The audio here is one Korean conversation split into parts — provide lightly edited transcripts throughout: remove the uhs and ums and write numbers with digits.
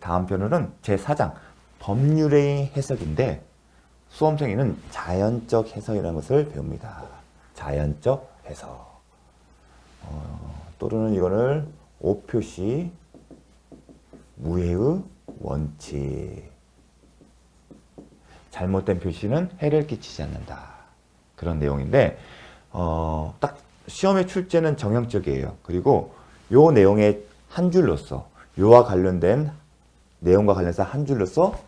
다음 편은 제4장 법률의 해석인데 수험생에는 자연적 해석이라는 것을 배웁니다. 자연적 해석. 또는 이거를 5표시 무해의 원칙. 잘못된 표시는 해를 끼치지 않는다. 그런 내용인데 딱 시험의 출제는 정형적이에요. 그리고 요 내용의 한 줄로서 요와 관련된 내용과 관련해서 한 줄로서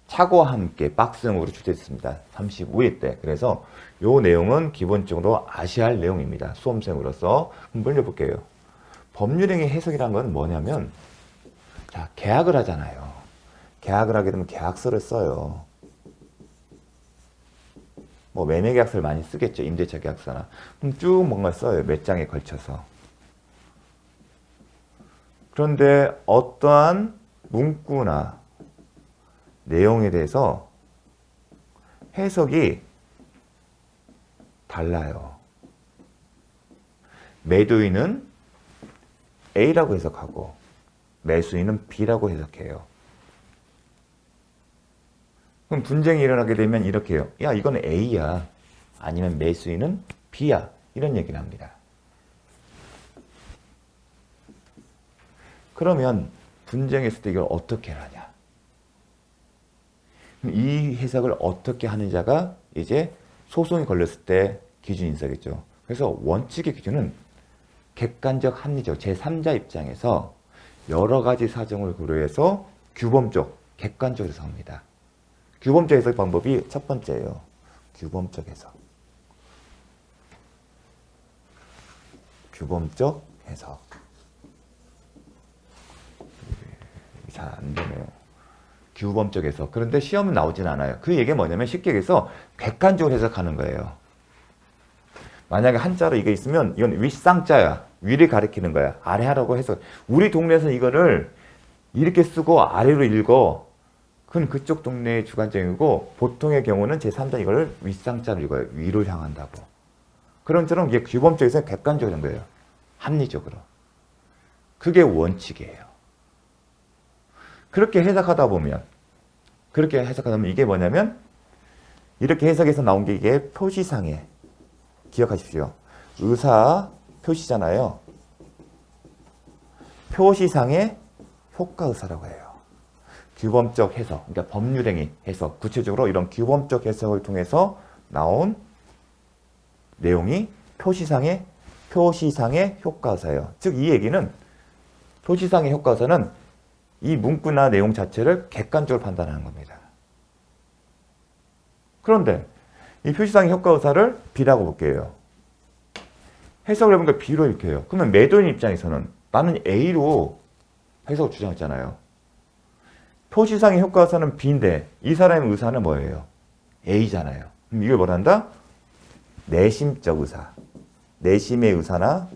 차고와 함께 박스형으로 출제했습니다. 35회 때. 그래서 요 내용은 기본적으로 아셔야 할 내용입니다. 수험생으로서 한번 읽어볼게요. 법률행위 해석이란 건 뭐냐면 자, 계약을 하잖아요. 계약을 하게 되면 계약서를 써요. 뭐 매매계약서를 많이 쓰겠죠. 임대차 계약서나. 그럼 쭉 뭔가 써요. 몇 장에 걸쳐서. 그런데 어떠한 문구나 내용에 대해서 해석이 달라요. 매도인은 A라고 해석하고 매수인은 B라고 해석해요. 그럼 분쟁이 일어나게 되면 이렇게 해요. 야, 이건 A야. 아니면 매수인은 B야. 이런 얘기를 합니다. 그러면 분쟁했을 때 이걸 어떻게 하냐? 이 해석을 어떻게 하느냐가 이제 소송이 걸렸을 때 기준 인사겠죠. 그래서 원칙의 기준은 객관적 합리적 제3자 입장에서 여러 가지 사정을 고려해서 규범적, 객관적 해석합니다. 규범적 해석 방법이 첫 번째예요. 규범적 해석. 규범적 해석. 잘 안 되네요. 규범적 해석. 그런데 시험은 나오진 않아요. 그 얘기가 뭐냐면 쉽게 얘기해서 객관적으로 해석하는 거예요. 만약에 한자로 이게 있으면 이건 윗상자야. 위를 가리키는 거야. 아래 하라고 해서 우리 동네에서 이거를 이렇게 쓰고 아래로 읽어. 그건 그쪽 동네의 주관적이고 보통의 경우는 제3자 이걸 윗상자로 읽어요. 위로 향한다고. 그런 것처럼 이게 규범적에서 객관적인 거예요. 합리적으로. 그게 원칙이에요. 그렇게 해석하다 보면 이게 뭐냐면 이렇게 해석해서 나온 게 이게 표시상에 기억하십시오. 의사 표시잖아요. 표시상의 효과의사라고 해요. 규범적 해석, 그러니까 법률행위 해석, 구체적으로 이런 규범적 해석을 통해서 나온 내용이 표시상의 효과의사예요. 즉 이 얘기는 표시상의 효과의사는 이 문구나 내용 자체를 객관적으로 판단하는 겁니다. 그런데 이 표시상의 효과의사를 B라고 볼게요. 해석을 해보니까 B로 이렇게 해요. 그러면 매도인 입장에서는 나는 A로 해석을 주장했잖아요. 표시상의 효과의사는 B인데 이 사람의 의사는 뭐예요? A잖아요. 그럼 이걸 뭐란다? 내심적 의사. 내심의 의사나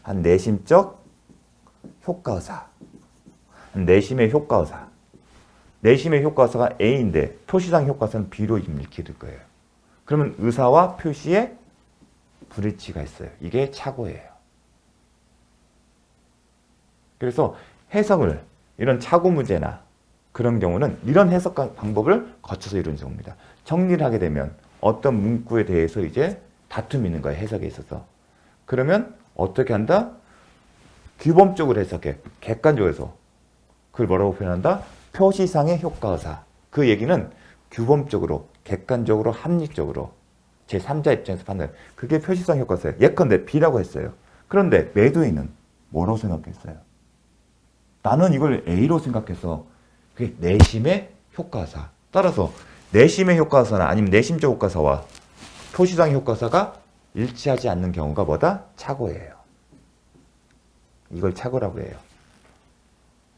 한 내심적 효과의사. 내심의 효과의사. 내심의 효과의사가 A인데 표시상 효과의사는 B로 읽힐 거예요. 그러면 의사와 표시에 불일치가 있어요. 이게 착오예요. 그래서 해석을 이런 착오 문제나 그런 경우는 이런 해석 방법을 거쳐서 이루어진 경우입니다. 정리를 하게 되면 어떤 문구에 대해서 이제 다툼이 있는 거예요. 해석에 있어서. 그러면 어떻게 한다? 규범적으로 해석해. 객관적으로 해서. 그걸 뭐라고 표현한다? 표시상의 효과의사. 그 얘기는 규범적으로, 객관적으로, 합리적으로 제3자 입장에서 판단. 그게 표시상 효과의사예요. 예컨대 B라고 했어요. 그런데 매도인은 뭐라고 생각했어요? 나는 이걸 A로 생각해서 그게 내심의 효과의사. 따라서 내심의 효과의사나 아니면 내심적 효과의사와 표시상의 효과의사가 일치하지 않는 경우가 뭐다? 착오예요. 이걸 착오라고 해요.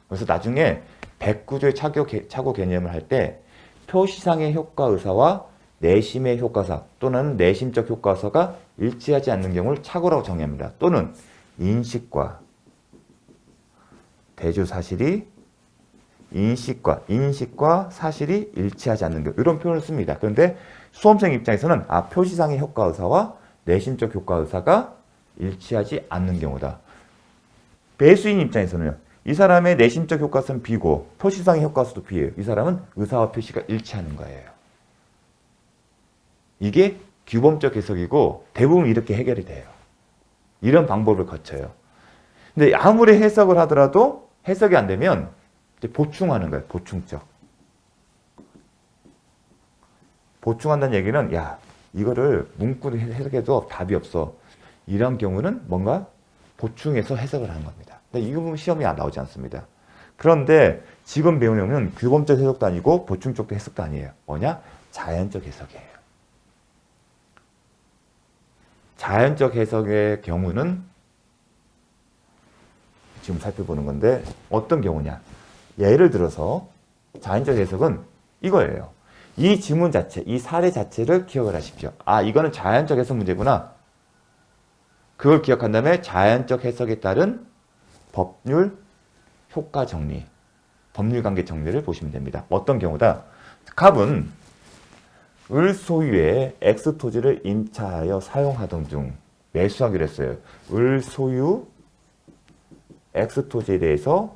그래서 나중에 백구조의 착오 개념을 할 때 표시상의 효과의사와 내심의 효과의사 또는 내심적 효과의사가 일치하지 않는 경우를 착오라고 정의합니다. 또는 인식과 대조사실이 인식과 사실이 일치하지 않는 경우 이런 표현을 씁니다. 그런데 수험생 입장에서는 표시상의 효과의사와 내심적 효과의사가 일치하지 않는 경우다. 매수인 입장에서는 이 사람의 내심적 효과서는 B고 표시상의 효과서도 B예요. 이 사람은 의사와 표시가 일치하는 거예요. 이게 규범적 해석이고 대부분 이렇게 해결이 돼요. 이런 방법을 거쳐요. 근데 아무리 해석을 하더라도 해석이 안 되면 이제 보충하는 거예요. 보충적. 보충한다는 얘기는 야 이거를 문구로 해석해도 답이 없어. 이런 경우는 뭔가 보충해서 해석을 하는 겁니다. 근데 이거 보면 시험이 나오지 않습니다. 그런데 지금 배우는 내용은 규범적 해석도 아니고 보충적 해석도 아니에요. 뭐냐? 자연적 해석이에요. 자연적 해석의 경우는 지금 살펴보는 건데 어떤 경우냐? 예를 들어서 자연적 해석은 이거예요. 이 지문 자체, 이 사례 자체를 기억을 하십시오. 아, 이거는 자연적 해석 문제구나. 그걸 기억한 다음에 자연적 해석에 따른 법률 효과 정리, 법률 관계 정리를 보시면 됩니다. 어떤 경우다? 갑은 을 소유의 X 토지를 임차하여 사용하던 중 매수하기로 했어요. 을 소유 X 토지에 대해서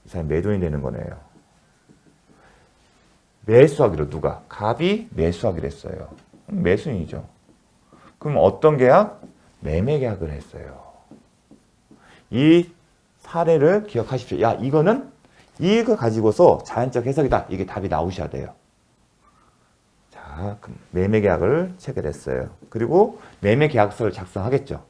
이 사람이 매도인이 되는 거네요. 매수하기로 누가? 갑이 매수하기로 했어요. 매수인이죠. 그럼 어떤 계약? 매매 계약을 했어요. 이 사례를 기억하십시오. 야, 이거는 이거 가지고서 자연적 해석이다. 이게 답이 나오셔야 돼요. 자, 그럼 매매 계약을 체결했어요. 그리고 매매 계약서를 작성하겠죠.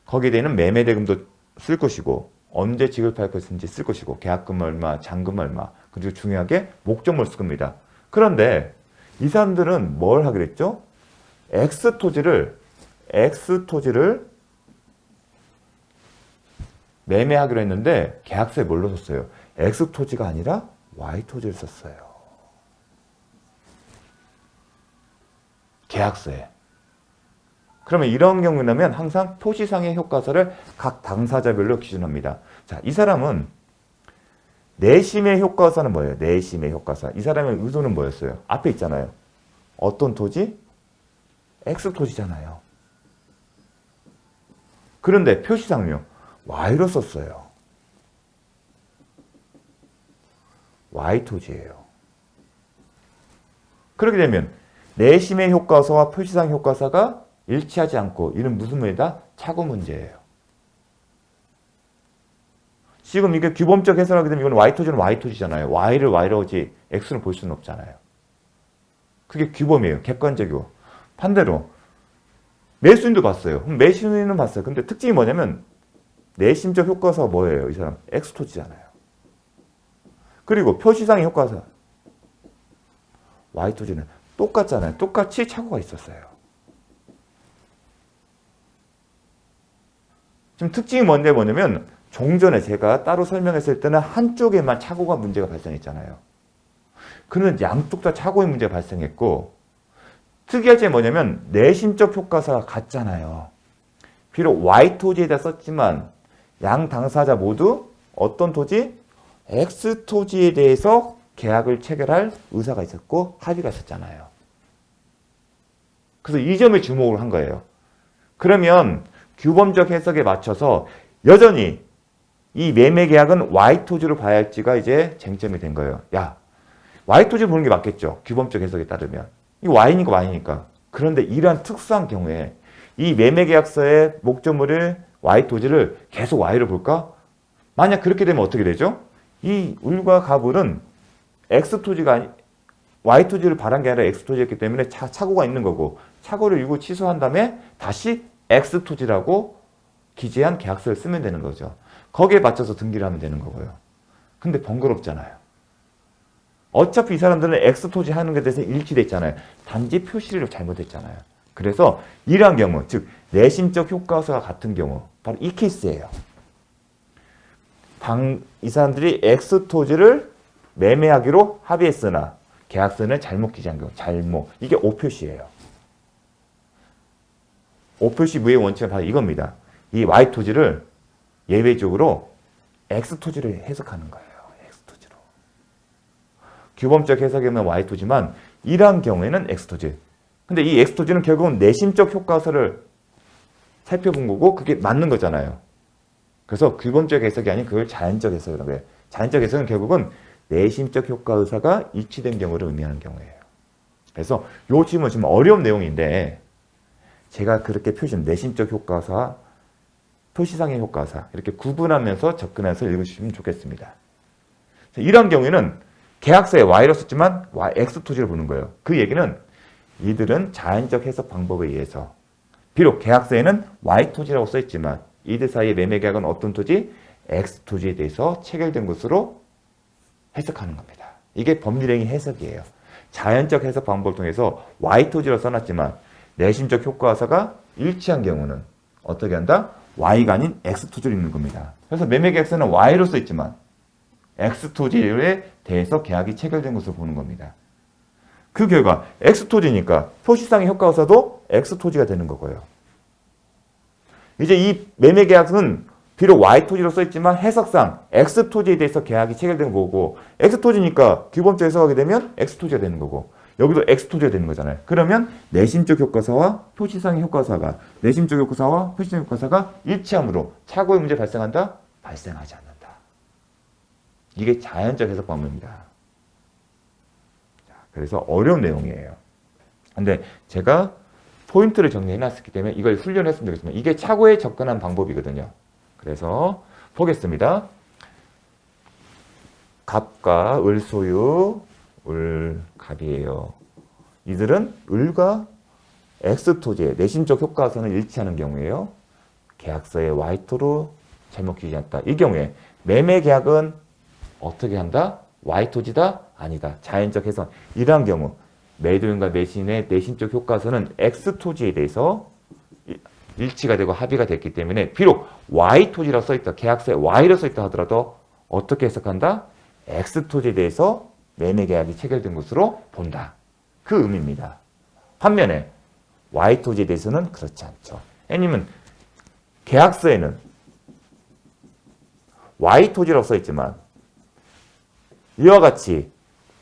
거기에 대한 매매 대금도 쓸 것이고 언제 지급할 것인지 쓸 것이고 계약금 얼마, 잔금 얼마, 그리고 중요하게 목적물 쓸 겁니다. 그런데 이 사람들은 뭘 하기로 했죠? X 토지를 매매하기로 했는데 계약서에 뭘로 썼어요? X 토지가 아니라 Y 토지를 썼어요. 계약서에. 그러면 이런 경우라면 항상 표시상의 효과서를 각 당사자별로 기준합니다. 자, 이 사람은 내심의 효과서는 뭐예요? 내심의 효과서. 이 사람의 의도는 뭐였어요? 앞에 있잖아요. 어떤 토지? X 토지잖아요. 그런데 표시상은요? Y로 썼어요. Y 토지예요. 그렇게 되면 내심의 효과서와 표시상 효과서가 일치하지 않고 이는 무슨 문제다? 착오 문제예요. 지금 이게 규범적 해석을 하게 되면 이건 Y토지는 Y토지잖아요. Y를 Y로 하지 X는 볼 수는 없잖아요. 그게 규범이에요. 객관적이고. 반대로 매수인도 봤어요. 매수인은 봤어요. 근데 특징이 뭐냐면 내심적 효과서가 뭐예요? 이 사람 X토지잖아요. 그리고 표시상의 효과서 Y토지는 똑같잖아요. 똑같이 착오가 있었어요. 지금 특징이 뭐냐면 종전에 제가 따로 설명했을 때는 한쪽에만 착오가 문제가 발생했잖아요. 그는 양쪽 다 착오의 문제가 발생했고 특이할 점이 뭐냐면 내심적 효과서가 같잖아요. 비록 Y토지에다 썼지만 양 당사자 모두 어떤 토지? X토지에 대해서 계약을 체결할 의사가 있었고 합의가 있었잖아요. 그래서 이 점에 주목을 한 거예요. 그러면 규범적 해석에 맞춰서 여전히 이 매매 계약은 Y토지로 봐야 할지가 이제 쟁점이 된 거예요. 야, Y토지 보는 게 맞겠죠. 규범적 해석에 따르면. 이거 Y니까 Y니까. 그런데 이러한 특수한 경우에 이 매매 계약서의 목적물을 Y토지를 계속 Y로 볼까? 만약 그렇게 되면 어떻게 되죠? 이 을과 갑을은 X토지가 Y토지를 바란 게 아니라 X토지였기 때문에 착오가 있는 거고 착오를 일부 취소한 다음에 다시 X토지라고 기재한 계약서를 쓰면 되는 거죠. 거기에 맞춰서 등기를 하면 되는 거고요. 근데 번거롭잖아요. 어차피 이 사람들은 X토지 하는 것에 대해서 일치돼 있잖아요. 단지 표시를 잘못했잖아요. 그래서 이러한 경우, 즉 내심적 효과서가 같은 경우 바로 이 케이스예요. 이 사람들이 X토지를 매매하기로 합의했으나 계약서는 잘못 기재한 경우, 잘못. 이게 O표시예요. O표시 무효의 원칙은 바로 이겁니다. 이 Y토지를 예외적으로 X토지를 해석하는 거예요. X토지로. 규범적 해석이면 Y토지만 이러한 경우에는 X토지. 근데 이 X토지는 결국은 내심적 효과서를 살펴본 거고 그게 맞는 거잖아요. 그래서 규범적 해석이 아닌 그걸 자연적 해석이라고 해요. 자연적 해석은 결국은 내심적 효과 의사가 일치된 경우를 의미하는 경우예요. 그래서 요 질문 지금 어려운 내용인데 제가 그렇게 내심적 효과 의사, 표시상의 효과 의사 이렇게 구분하면서 접근해서 읽으시면 좋겠습니다. 이런 경우에는 계약서에 Y로 썼지만 X 토지를 보는 거예요. 그 얘기는 이들은 자연적 해석 방법에 의해서 비록 계약서에는 Y 토지라고 써있지만 이들 사이의 매매 계약은 어떤 토지? X 토지에 대해서 체결된 것으로 해석하는 겁니다. 이게 법률행위 해석이에요. 자연적 해석 방법을 통해서 Y 토지로 써놨지만 내심적 효과사가 일치한 경우는 어떻게 한다? Y가 아닌 X 토지를 읽는 겁니다. 그래서 매매 계약서는 Y로 써있지만 X 토지에 대해서 계약이 체결된 것으로 보는 겁니다. 그 결과 X 토지니까 표시상의 효과사도 X 토지가 되는 거고요. 이제 이 매매 계약서는 비록 Y 토지로 써있지만 해석상 X 토지에 대해서 계약이 체결된 거고 X 토지니까 규범적 해석하게 되면 X 토지가 되는 거고 여기도 X 토지가 되는 거잖아요. 그러면 내심적 효과사와 표시상의 효과사가 내심적 효과사와 표시상의 효과사가 일치함으로 착오의 문제 발생한다? 발생하지 않는다. 이게 자연적 해석 방법입니다. 그래서 어려운 내용이에요. 근데 제가 포인트를 정리해놨기 때문에 이걸 훈련했으면 좋겠습니다. 이게 착오에 접근한 방법이거든요. 그래서 보겠습니다. 갑과 을 소유, 을 갑이에요. 이들은 을과 X 토지의 내심적 효과서는 일치하는 경우에요. 계약서에 Y토로 잘못 기재하지 않다. 이 경우에 매매 계약은 어떻게 한다? Y토지다? 아니다. 자연적 해석. 이러한 경우 매도인과 매수인의 내심적 효과서는 X토지에 대해서 일치가 되고 합의가 됐기 때문에 비록 Y토지라고 써있다. 계약서에 Y로 써있다 하더라도 어떻게 해석한다? X토지에 대해서 매매계약이 체결된 것으로 본다. 그 의미입니다. 반면에 Y토지에 대해서는 그렇지 않죠. 왜냐면 계약서에는 Y토지라고 써있지만 이와 같이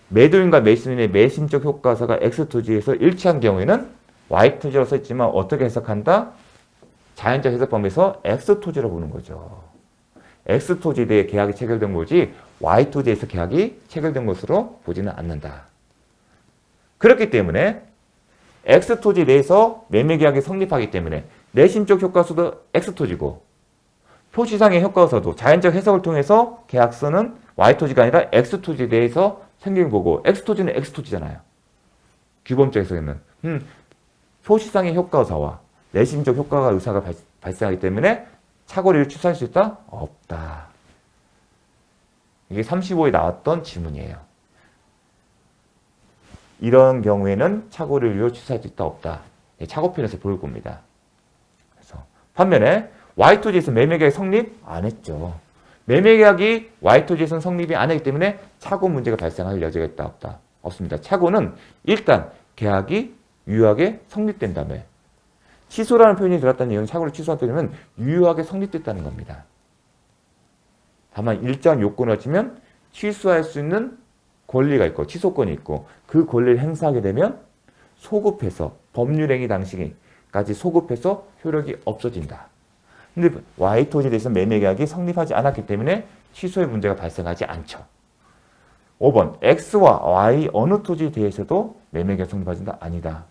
매도인과 매수인의 매심적 효과서가 X토지에서 일치한 경우에는 Y토지라고 써있지만 어떻게 해석한다? 자연적 해석법에서 X토지라고 보는 거죠. X토지에 대해 계약이 체결된 거지 Y토지에서 계약이 체결된 것으로 보지는 않는다. 그렇기 때문에 X토지 내에서 매매계약이 성립하기 때문에 내심적 효과서도 X토지고 표시상의 효과서도 자연적 해석을 통해서 계약서는 Y토지가 아니라 X토지에 대해서 생긴 거고 X토지는 X토지잖아요. 규범적 해석에는 표시상의 효과서와 내심적 효과가 의사가 발생하기 때문에 착오를 취소할 수 있다? 없다. 이게 35에 나왔던 질문이에요. 이런 경우에는 착오를 취소할 수 있다? 없다. 착오편에서 볼 겁니다. 그래서 반면에 Y토지에서 매매계약이 성립 안 했죠. 매매계약이 Y토지에서는 성립이 안 하기 때문에 착오 문제가 발생할 여지가 있다? 없다? 없습니다. 착오는 일단 계약이 유효하게 성립된 다음에 취소라는 표현이 들었다는 얘기는 착오를 취소한 표현은 유효하게 성립됐다는 겁니다. 다만 일정 요건을 갖추면 취소할 수 있는 권리가 있고 취소권이 있고 그 권리를 행사하게 되면 소급해서 법률행위 당시까지 소급해서 효력이 없어진다. 근데 Y토지에 대해서 매매계약이 성립하지 않았기 때문에 취소의 문제가 발생하지 않죠. 5번 X와 Y 어느 토지에 대해서도 매매계약 성립하진다? 아니다.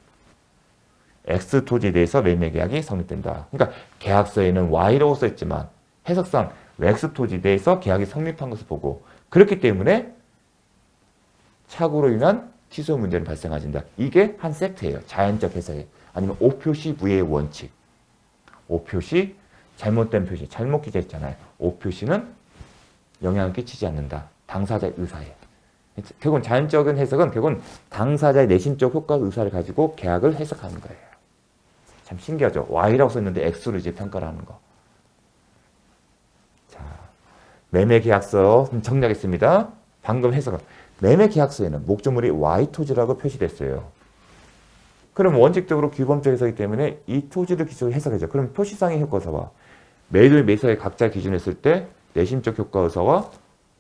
X토지에 대해서 매매계약이 성립된다. 그러니까 계약서에는 Y라고 써있지만 해석상 X토지에 대해서 계약이 성립한 것을 보고 그렇기 때문에 착오로 인한 취소 문제는 발생하진다. 이게 한 세트예요. 자연적 해석에. 아니면 오표시 무예의 원칙. 오표시, 잘못된 표시, 잘못 기재했잖아요. 오표시는 영향을 끼치지 않는다. 당사자의 의사에. 결국은 자연적인 해석은 결국은 당사자의 내심적 효과 의사를 가지고 계약을 해석하는 거예요. 참 신기하죠. Y라고 썼는데 X로 이제 평가를 하는 거. 자, 매매계약서 정리하겠습니다. 방금 해석은 매매계약서에는 목적물이 Y토지라고 표시됐어요. 그럼 원칙적으로 규범적 해석이기 때문에 이 토지를 기준으로 해석하죠. 그럼 표시상의 효과서와 매도의 매수의 각자 기준했을 때 내심적 효과서와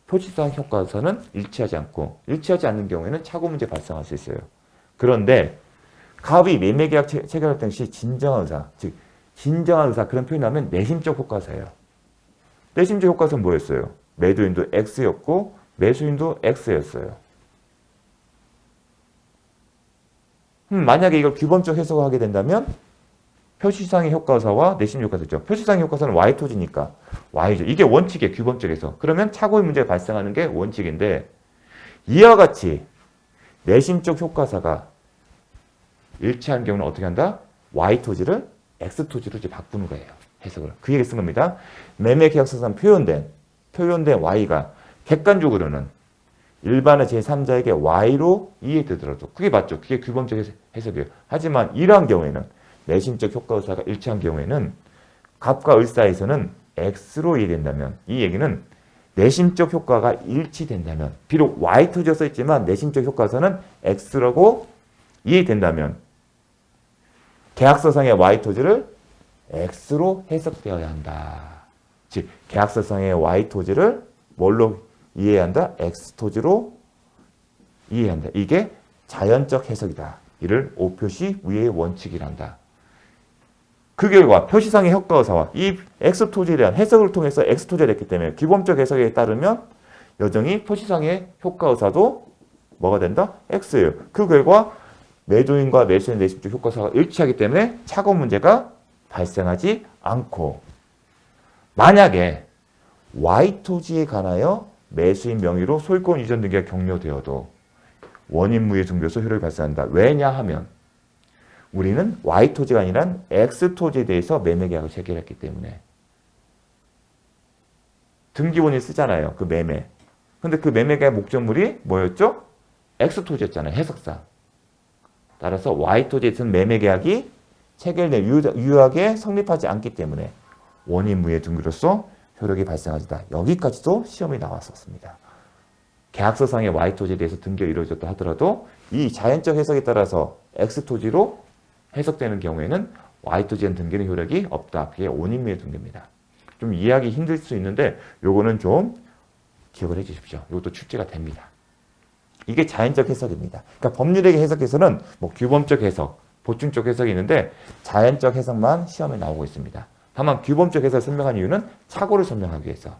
표시상 효과서는 일치하지 않고 일치하지 않는 경우에는 착오 문제 발생할 수 있어요. 그런데 갑이 매매계약 체결할 당시 진정한 의사, 즉 진정한 의사 그런 표현을 하면 내심적 효과서예요. 내심적 효과서는 뭐였어요? 매도인도 X였고 매수인도 X였어요. 만약에 이걸 규범적 해석을 하게 된다면 표시상의 효과서와 내심적 효과서죠. 표시상의 효과서는 Y토지니까 Y죠. 이게 원칙이에요. 규범적 해석. 그러면 착오의 문제가 발생하는 게 원칙인데 이와 같이 내심적 효과서가 일치하는 경우는 어떻게 한다? Y토지를 X토지로 이제 바꾸는 거예요. 해석을. 그 얘기 쓴 겁니다. 매매계약서상 표현된 Y가 객관적으로는 일반의 제3자에게 Y로 이해되더라도 그게 맞죠. 그게 규범적 해석이에요. 하지만 이러한 경우에는 내심적 효과의사가 일치한 경우에는 갑과 을 사이에서는 X로 이해된다면 이 얘기는 내심적 효과가 일치된다면 비록 Y토지가 써있지만 내심적 효과서는 X라고 이해된다면 계약서상의 Y토지를 X로 해석되어야 한다. 즉 계약서상의 Y토지를 뭘로 이해해야 한다? X토지로 이해해야 한다. 이게 자연적 해석이다. 이를 오표시 위의 원칙이란다. 그 결과 표시상의 효과의사와 이 X토지에 대한 해석을 통해서 X토지가 됐기 때문에 기본적 해석에 따르면 여전히 표시상의 효과의사도 뭐가 된다? X예요. 그 결과 매도인과 매수인 내심적 효과의사가 일치하기 때문에 착오 문제가 발생하지 않고 만약에 Y토지에 관하여 매수인 명의로 소유권 이전 등기가 격려되어도 원인무효 증빙서 효력이 발생한다. 왜냐하면 우리는 Y토지가 아니라 X토지에 대해서 매매계약을 체결했기 때문에 등기본을 쓰잖아요. 그 매매. 근데 그 매매계약 목적물이 뭐였죠? X토지였잖아요. 해석상. 따라서 Y토지에서는 매매계약이 체결된 유효하게 성립하지 않기 때문에 원인무효 등기로서 효력이 발생하지다. 여기까지도 시험이 나왔었습니다. 계약서상의 Y토지에 대해서 등기가 이루어졌다 하더라도 이 자연적 해석에 따라서 X토지로 해석되는 경우에는 Y토지엔 등기는 효력이 없다. 그게 원인무효 등기입니다. 좀 이해하기 힘들 수 있는데 요거는 좀 기억을 해 주십시오. 이것도 출제가 됩니다. 이게 자연적 해석입니다. 그러니까 법률의 해석에서는 뭐 규범적 해석, 보충적 해석이 있는데 자연적 해석만 시험에 나오고 있습니다. 다만 규범적 해석을 설명한 이유는 착오를 설명하기 위해서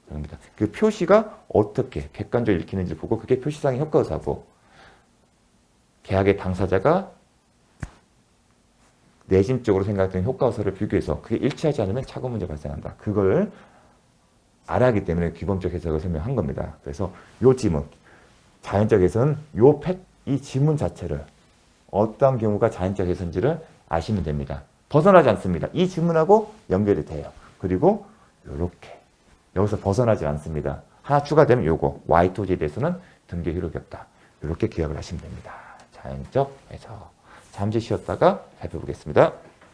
그럽니다. 그 표시가 어떻게 객관적으로 읽히는지 보고 그게 표시상의 효과의사고 계약의 당사자가 내심적으로 생각되는 효과의사를 비교해서 그게 일치하지 않으면 착오 문제가 발생한다. 그걸 알아야 하기 때문에 규범적 해석을 설명한 겁니다. 그래서 이 지문, 자연적 해석은 이 지문 자체를 어떤 경우가 자연적 해석인지를 아시면 됩니다. 벗어나지 않습니다. 이 지문하고 연결이 돼요. 그리고 이렇게 여기서 벗어나지 않습니다. 하나 추가되면 요거 Y토지에 대해서는 등기 효력이 없다. 이렇게 기억을 하시면 됩니다. 자연적 해석. 잠시 쉬었다가 살펴보겠습니다.